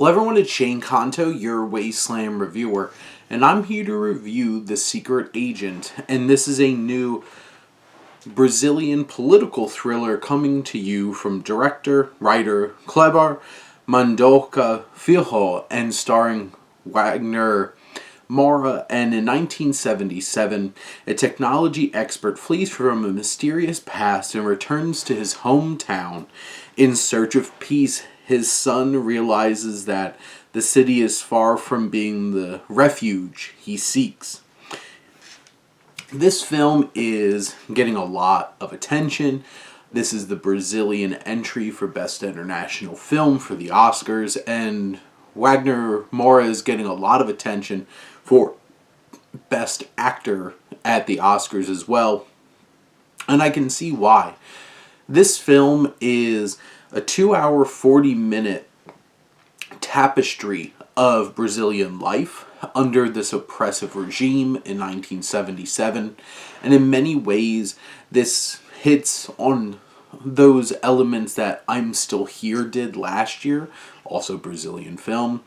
Hello everyone, it's Shane Kanto, your Wasteland reviewer, and I'm here to review The Secret Agent, and this is a new Brazilian political thriller coming to you from writer Kleber Mendonça Filho, and starring Wagner Moura. And in 1977, a technology expert flees from a mysterious past and returns to his hometown in search of peace. His son realizes that the city is far from being the refuge he seeks. This film is getting a lot of attention. This is the Brazilian entry for Best International Film for the Oscars, and Wagner Moura is getting a lot of attention for Best Actor at the Oscars as well. And I can see why. This film is a 2-hour, 40-minute tapestry of Brazilian life under this oppressive regime in 1977. And in many ways, this hits on those elements that I'm Still Here did last year, also Brazilian film.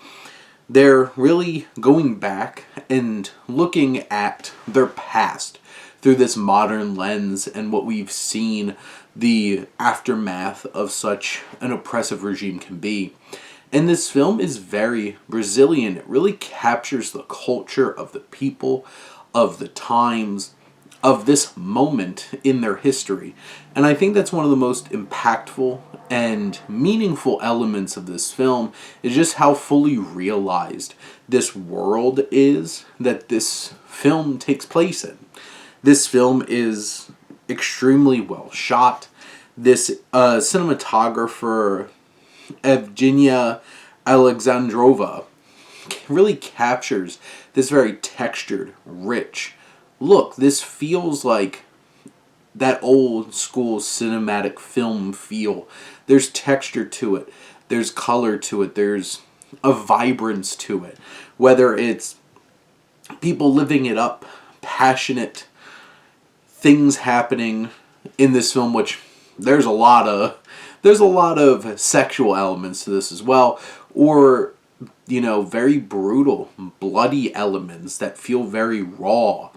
They're really going back and looking at their past through this modern lens and what we've seen the aftermath of such an oppressive regime can be. And this film is very Brazilian. It really captures the culture of the people, of the times, of this moment in their history. And I think that's one of the most impactful and meaningful elements of this film, is just how fully realized this world is that this film takes place in. This film is extremely well shot. This cinematographer, Evgenia Alexandrova, really captures this very textured, rich look. This feels like that old school cinematic film feel. There's texture to it. There's color to it. There's a vibrance to it. Whether it's people living it up, passionate things happening in this film, which there's a lot of sexual elements to this as well, or very brutal, bloody elements that feel very raw.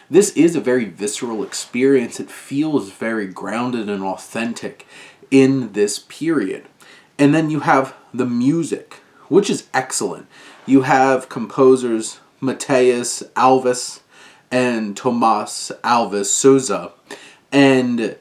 This is a very visceral experience. It feels very grounded and authentic in this period. And then you have the music, which is excellent. You have composers Mateus Alves and Tomas Alves Souza, and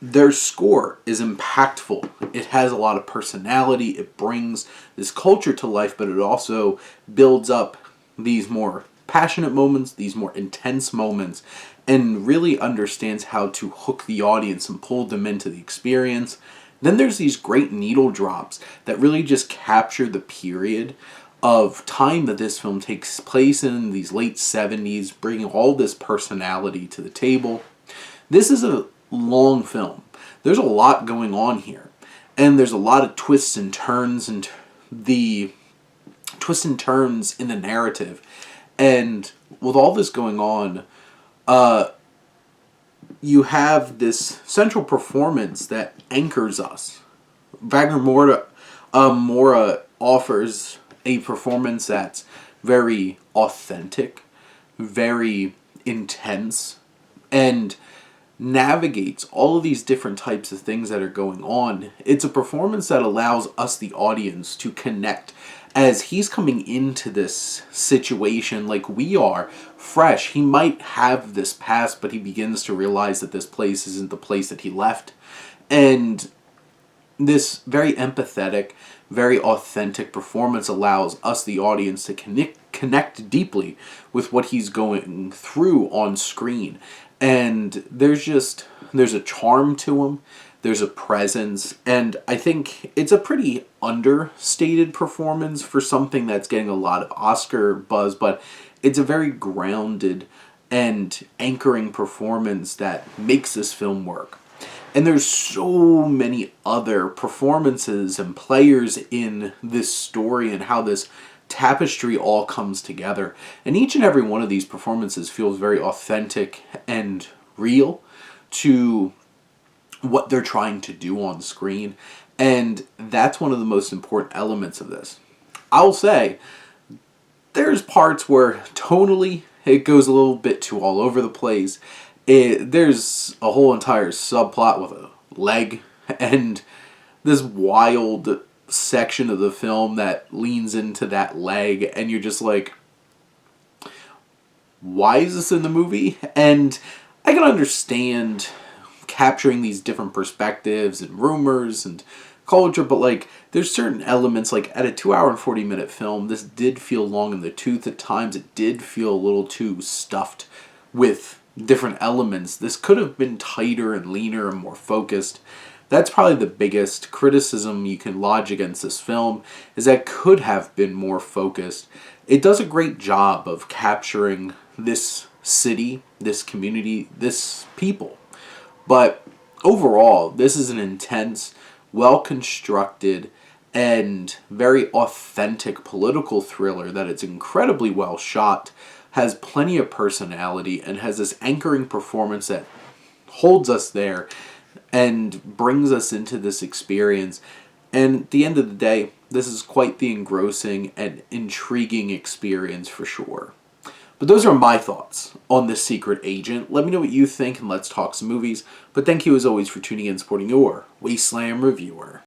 their score is impactful. It has a lot of personality. It brings this culture to life, but it also builds up these more passionate moments, these more intense moments, and really understands how to hook the audience and pull them into the experience. Then there's these great needle drops that really just capture the period of time that this film takes place in, these late 70s, bringing all this personality to the table. This is a long film. There's a lot going on here, and there's a lot of twists and turns in the narrative. And with all this going on, you have this central performance that anchors us. Wagner Moura offers a performance that's very authentic, very intense, and navigates all of these different types of things that are going on. It's a performance that allows us, the audience, to connect as he's coming into this situation like we are, fresh. He might have this past, but he begins to realize that this place isn't the place that he left. And this very empathetic, very authentic performance allows us, the audience, to connect deeply with what he's going through on screen. And there's a charm to him. There's a presence, and I think it's a pretty understated performance for something that's getting a lot of Oscar buzz, but it's a very grounded and anchoring performance that makes this film work. And there's so many other performances and players in this story and how this tapestry all comes together. And each and every one of these performances feels very authentic and real to what they're trying to do on screen. And that's one of the most important elements of this. I'll say, there's parts where tonally it goes a little bit too all over the place. There's a whole entire subplot with a leg and this wild section of the film that leans into that leg, and you're just like, why is this in the movie? And I can understand capturing these different perspectives and rumors and culture, but like there's certain elements, like at a 2 hour and 40 minute film, this did feel long in the tooth at times. It did feel a little too stuffed with different elements. This could have been tighter and leaner and more focused. That's probably the biggest criticism you can lodge against this film, is that it could have been more focused. It does a great job of capturing this city, this community, this people. But overall, this is an intense, well constructed, and very authentic political thriller that it's incredibly well shot, has plenty of personality, and has this anchoring performance that holds us there and brings us into this experience. And at the end of the day, this is quite the engrossing and intriguing experience for sure. But those are my thoughts on The Secret Agent. Let me know what you think and let's talk some movies. But thank you as always for tuning in and supporting your Wasteland reviewer.